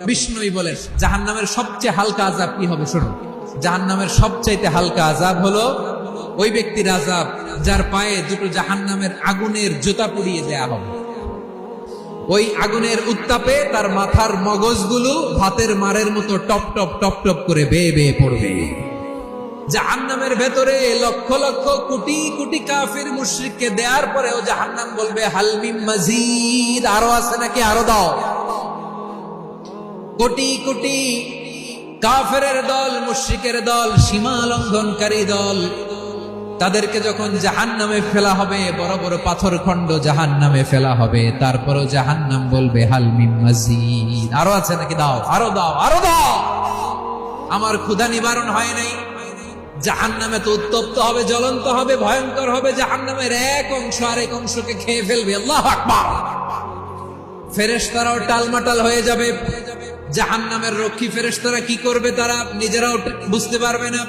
বিষ্ণুই বলেন জাহান্নামের সবচেয়ে হালকা আযাব কি হবে শুনুন। জাহান্নামের সবচাইতে হালকা আযাব হলো ওই ব্যক্তির আযাব যার পায়ে দুটো জাহান্নামের আগুনের জুতা পুড়িয়ে দেয়া হবে। ওই আগুনের উত্তাপে তার মাথার মগজগুলো ভাতের মারের মতো টপ টপ টপ টপ করে বেয়ে বেয়ে পড়বে। জাহান্নামের ভেতরে লক্ষ লক্ষ কোটি কোটি কাফির মুশরিককে দেওয়ার পরেও জাহান্নাম বলবে হাল মিন মাজিদ, আরো আছে নাকি, আরো দাও। কোটি কোটি কাফেরের দল, মুশরিকের দল, সীমা লঙ্ঘনকারী দল, তাদেরকে যখন জাহান্নামে ফেলা হবে, বড় বড় পাথর খণ্ড জাহান্নামে ফেলা হবে, তারপরও জাহান্নাম বলবে হাল মিন মাজিদ, আরো আছে নাকি, দাও, আরো দাও, আরো দাও। আমার ক্ষুধা নিবারণ হয় নাই। জাহান্নামে তো উত্তপ্ত হবে, জ্বলন্ত হবে, ভয়ঙ্কর হবে। জাহান্নামের এক অংশ আরেক অংশকে খেয়ে ফেলবে। আল্লাহু আকবার। ফেরেশতারাও টালমাটাল হয়ে যাবে। জাহান্নামের রক্ষী ফেরেশতারা কি করবে তারা নিজেরাও বুঝতে পারবে না।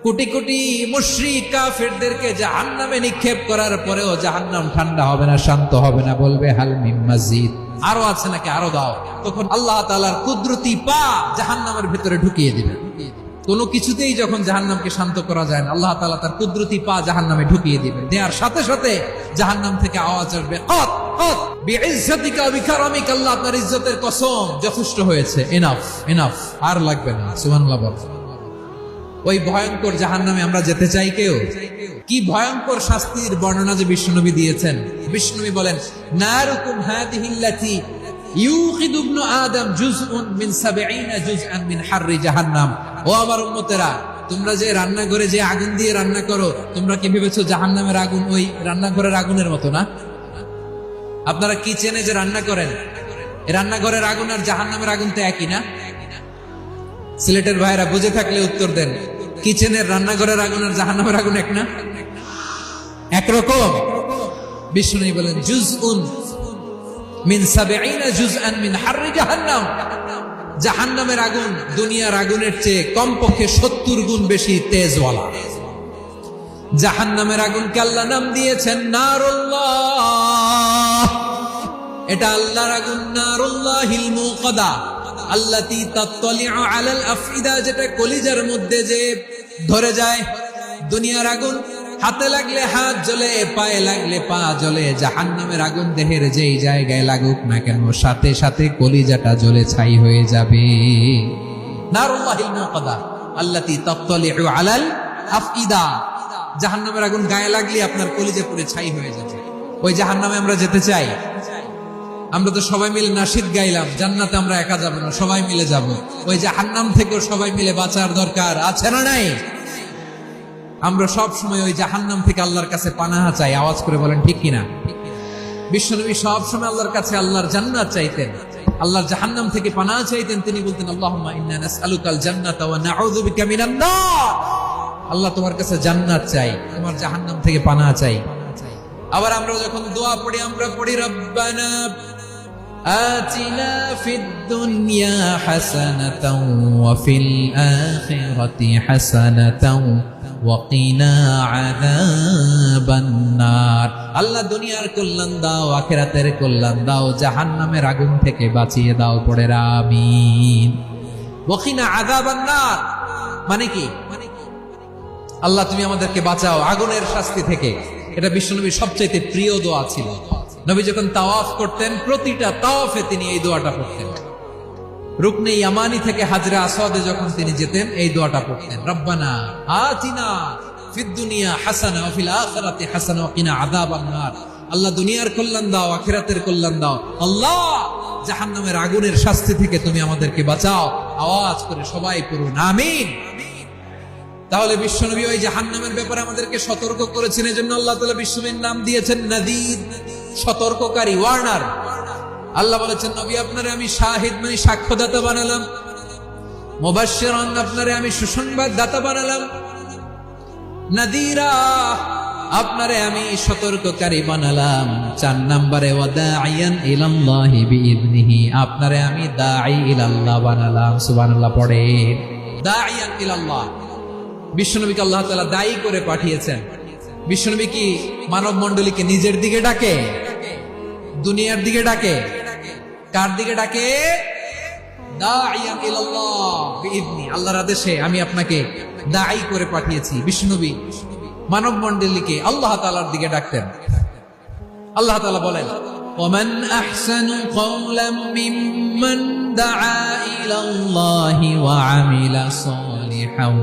কোটি কোটি মুশরিক কাফেরদেরকে জাহান্নামে নিক্ষেপ করার পরেও জাহান্নাম ঠান্ডা হবে না, শান্ত হবে না, বলবে হাল মিন মাজিদ, আরো আছে নাকি, আরো দাও। তখন আল্লাহ তাআলার কুদরতি পা জাহান্নামের ভিতরে ঢুকিয়ে দিবেন। কোনো কিছুতেই যখন জাহান্নামকে শান্ত করা যায় না, আল্লাহ তাআলা তার কুদরতি পা জাহান্নামে ঢুকিয়ে দিবেন। দেওয়ার সাথে সাথে জাহান্নাম থেকে আওয়াজ আসবে, কত কত বিইজ্জাতিকা ওয়া বিকারামিকা, আল্লাহ আপনার ইজ্জতের কসম, যথেষ্ট হয়েছে, এনাফ এনাফ, আর লাগবে না। সুবহানাল্লাহ বল। ওই ভয়ঙ্কর জাহান্নামে আমরা যেতে চাই কেউ? কি ভয়ঙ্কর শাস্তির বর্ণনা যে বিশ্বনবী দিয়েছেন। বিশ্বনবী বলেন নারুকুম হাদিহিল্লাতি ইউকিদু ইবনু আদম জুজউন মিন 70 জুজআন মিন হাররি জাহান্নাম। ও আমার উম্মতেরা, তোমরা যে রান্নাঘরে যে আগুন দিয়ে রান্না করো, তোমরা কি ভেবেছো জাহান্নামের আগুন ওই রান্নাঘরের আগুনের মতো না? আপনারা কিচেনে যে রান্না করেন, রান্নাঘরের আগুন আর জাহান্নামের আগুন তো একই না? সিলেটের ভাইরা বুঝে থাকলে উত্তর দেন। কিচেনের রান্নাঘরের আগুন আর জাহান্নামের আগুন এক না? একরকম? বিষ্ণু বলেন জুজউন মিন 70 জুজআন মিন হাররি জাহান্নাম। জাহান্নামের আগুন দুনিয়ার আগুনের চেয়ে কমপক্ষে 70 গুণ বেশি তেজওয়ালা। জাহান্নামের আগুনকে আল্লাহ নাম দিয়েছেন নারুল্লাহ। এটা আল্লাহর আগুন, নারুল্লাহিল মুকাদা আল্লাতী তাত্তালিউ আলাল আফইদা, যেটা কলিজার মধ্যে যে ধরে যায়। দুনিয়ার আগুন হাতে লাগলে হাত জ্বলে, পায়ে লাগলে পা জ্বলে। জাহান্নামের আগুন দেহের যেই জায়গায় লাগুক না কেন, সাথে সাথে কলিজাটা জ্বলে ছাই হয়ে যাবে। নারুল্লাহিল মুকাদা আল্লাতী তাত্তালিউ আলাল আফইদা। জাহান্নামের আগুন গায়ে লাগলে আপনার কলিজা পুড়ে ছাই হয়ে যাবে। ওই জাহান্নামে আমরা যেতে চাই? আমরা তো সবাই মিলে নাশিদ গাইলাম, জান্নাতে আমরা একা যাব না, সবাই মিলে যাব। ওই জাহান্নাম থেকেও সবাই মিলে বাঁচার দরকার আছে না নাই? আমরা সব সময় ওই জাহান্নাম থেকে আল্লাহর কাছে পানাহা চাই। আওয়াজ করে বলেন ঠিক কিনা? বিশ্বনবী সব সময় আল্লাহর কাছে আল্লাহর জান্নাত চাইতেন, আল্লাহর জাহান্নাম থেকে পানাহা চাইতেন। তিনি বলতেন আল্লাহুম্মা ইন্না নাসআলুকাল জান্নাতা ওয়া নাউযু বিকা মিনান নার। আল্লাহ তোমার কাছে জান্নাত চাই, তোমার জাহান্নাম থেকে পানাহা চাই। আবার আমরা যখন দোয়া পড়ি, আমরা পড়ি রব্বানা আতিনা ফিদ দুনিয়া হাসানাতাও ওয়া ফিল আখিরাতি হাসানাতাও ওয়া কিনা আযাবান নার। আল্লাহ দুনিয়ার কল্যাণ দাও, আখিরাতের কল্যাণ দাও, জাহান্নামের আগুন থেকে বাঁচিয়ে দাও। পড়ে আমিন। ওয়া কিনা আযাবান নার মানে কি? আল্লাহ তুমি আমাদেরকে বাঁচাও আগুনের শাস্তি থেকে। এটা বিশ্বনবীর সবচেয়ে প্রিয় দোয়া ছিল। নবী যখন তাওয়াফ করতেন, প্রতিটা তাওয়াফে তিনি এই দোয়াটা পড়তেন। রুকনে ইয়ামানি থেকে হাজরা আসওয়াদে যখন তিনি যেতেন, এই দোয়াটা পড়তেন, রব্বানা আতিনা ফিদ দুনিয়া হাসানা ওয়া ফিল আখিরাতি হাসানা ওয়া কিনা আযাবান নার। আল্লাহ দুনিয়ার কল্যাণ দাও, আখিরাতের কল্যাণ দাও। আল্লাহ জাহান্নামের আগুনের শাস্তি থেকে তুমি আমাদেরকে বাঁচাও। আওয়াজ করে সবাই পড়ুন আমিন। তাহলে বিশ্বনবী ওই জাহান্নামের ব্যাপারে আমাদেরকে সতর্ক করেছেন। এজন্য আল্লাহ তাআলা বিশ্বনবীর নাম দিয়েছেন নাযীর, সতর্ককারী, ওয়ার্নার। আল্লাহ বলেছেন নবী আপনারে আমি শাহিদ মানে সাক্ষ্যদাতা বানালাম, মুবাশশিরান আপনারে আমি সুসংবাদ দাতা বানালাম, নাযীরা আপনারে আমি সতর্ককারী বানালাম। 4 নম্বরে ওয়া দাঈয়ান ইলাল্লাহি বিইذনিহি, আপনারে আমি দাঈ ইলাল্লাহ বানালাম। সুবহানাল্লাহ পড়ে। দাঈয়ান ইলাল্লাহ, বিশ্বনবীকে আল্লাহ তাআলা দায়ী করে পাঠিয়েছেন। বিশ্বনবী কি মানব মণ্ডলীকে নিজের দিকে ডাকে? দুনিয়ার দিকে ডাকে? কার দিকে ডাকে? দাঈয়ান ইলাল্লাহ বিইذনি, আল্লাহর আদেশে আমি আপনাকে দাঈ করে পাঠিয়েছি। বিশ্বনবী মানব মণ্ডলীকে আল্লাহ তাআলার দিকে ডাকতেন। আল্লাহ তাআলা বলেন, ওয়ামান আহসানু কওলাম মিম্মান দাআ ইলাল্লাহি ওয়া আমিলা সালিহান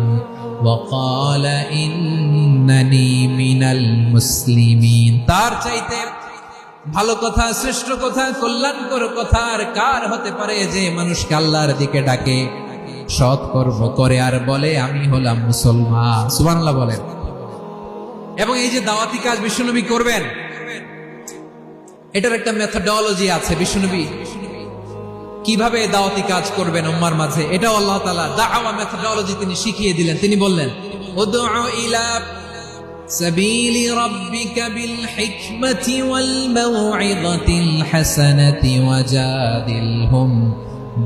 ওয়া ক্বালা ইন্নানি মিনাল মুসলিমিন। তার চাইতে ভালো কথা, শ্রেষ্ঠ কথা, কল্যাণকর কথা আর কার হতে পারে যে মানুষকে আল্লাহর দিকে ডাকে, সৎ কর্ম করে আর বলে আমি হলাম মুসলমান। সুবহানাল্লাহ বলেন। এবং এই যে দাওয়াতি কাজ বিশ্বনবী করবেন, এটার একটা মেথডোলজি আছে। বিশ্বনবী কিভাবে দাওয়াতি কাজ করবেন উম্মার মাঝে, এটাও আল্লাহ তাআলা দাওয়া মেথডোলজি তিনি শিখিয়ে দিলেন। তিনি বললেন, উদউ ইলা সাবিলি রাব্বিকা বিল হিকমাতি ওয়াল মাউইযাতিল হাসানাতি ওয়াজাদিলহুম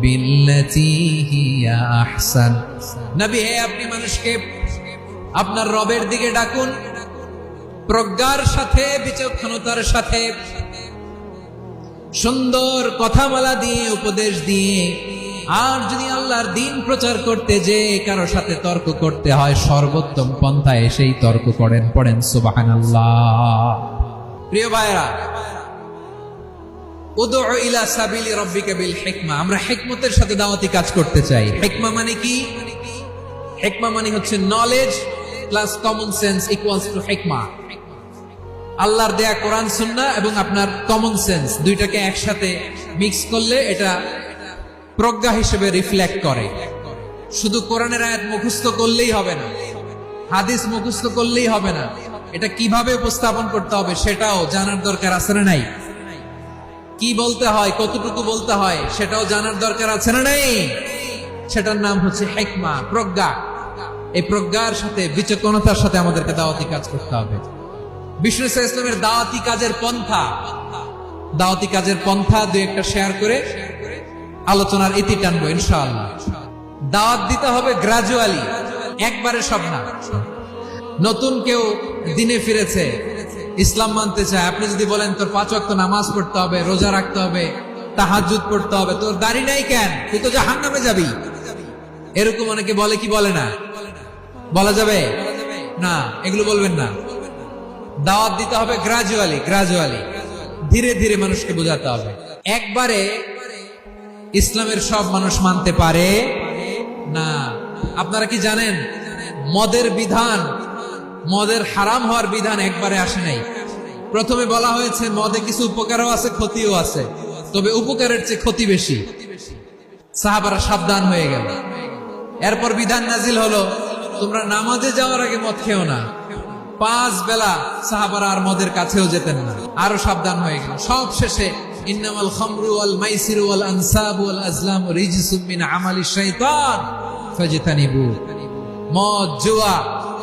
বিল্লাতী হিয়া আহসান। নবী হে, আপনি মানুষকে আপনার রবের দিকে ডাকুন প্রজ্ঞার সাথে, বিচক্ষণতার সাথে, সুন্দর কথামালা দিয়ে, উপদেশ দিয়ে। আর যদি আল্লাহর দ্বীন প্রচার করতে যে কারো সাথে তর্ক করতে হয়, সর্বোত্তম পন্থায় সেই তর্ক করেন। পড়েন সুবহানাল্লাহ। প্রিয় ভাইরা, উদউ ইলা সাবিলি রাব্বিকা বিল হিকমা, আমরা হিকমতের সাথে দাওয়াতি কাজ করতে চাই। হিকমা মানে কি? হিকমা মানে হচ্ছে knowledge plus common sense equals to হিকমা। আল্লাহর দেয়া কোরআন সুন্নাহ এবং আপনার কমন সেন্স দুইটাকে একসাথে মিক্স করলে এটা প্রজ্ঞা হিসেবে রিফ্লেক্ট করে। শুধু কোরআনের আয়াত মুখস্থ করলেই হবে না, হাদিস মুখস্থ করলেই হবে না, এটা কিভাবে উপস্থাপন করতে হবে সেটাও জানার দরকার আছে না নাই? কি বলতে হয়, কতটুকু বলতে হয় সেটাও জানার দরকার আছে না নাই? সেটার নাম হচ্ছে হিকমা, প্রজ্ঞা। এই প্রজ্ঞার সাথে, বিচক্ষণতার সাথে আমাদেরকে দাওয়াতি কাজ করতে হবে। বিষ্ণু ইসলামের দাওয়াতি কাজের পন্থা দুই একটা শেয়ার করে আলোচনার ইতি টানবো ইনশাআল্লাহ। দাওয়াত দিতে হবে গ্রাজুয়ালি, একবারে সব না। নতুন কেউ দিনে ফিরেছে, ইসলাম মানতে চায়, আপনি যদি বলেন তোর 5 ওয়াক্ত নামাজ পড়তে হবে, রোজা রাখতে হবে, তাহাজ্জুদ পড়তে হবে, তোর দাড়ি নাই কেন, তুই তো জাহান্নামে যাবি, এরকম অনেকে বলে কি বলে না? বলা যাবে না, এগুলো বলবেন না। দাওয়াত দিতে হবে গ্রাজুয়ালি, ধীরে ধীরে মানুষকে বোঝাতে হবে। একবারে ইসলামের সব মানুষ মানতে পারে না। আপনারা কি জানেন মদের বিধান, মদের হারাম হওয়ার বিধান একবারে আসে নাই। প্রথমে বলা হয়েছে মদে কিছু উপকারও আছে, ক্ষতিও আছে, তবে উপকারের চেয়ে ক্ষতি বেশি। সাহাবারা সাবধান হয়ে গেল। এরপর বিধান নাজিল হলো, তোমরা নামাজে যাওয়ার আগে মদ খেও না। 5 বেলা সাহাবারা আর মদের কাছেও যেতেন না, আরো সাবধান হয়ে গেল। সব শেষে ইন্নামাল খামরু ওয়াল মাইসিরু ওয়াল আনসাবু ওয়াল আজলামু রিজসুম মিন আমালিশ শাইতান ফাজতানিবু। মদ, জুয়া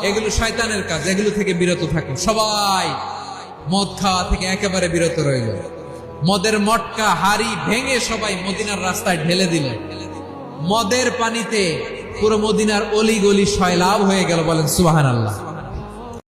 এগুলো শয়তানের কাজ, এগুলো থেকে বিরত থাকুন। সবাই মদ খাওয়া থেকে একেবারে বিরত রইল। মদের মটকা হাড়ি ভেঙে সবাই মদিনার রাস্তায় ঢেলে দিল। মদের পানিতে পুরো মদিনার অলি গলি সয়লাভ হয়ে গেল। বলেন সুবহানাল্লাহ।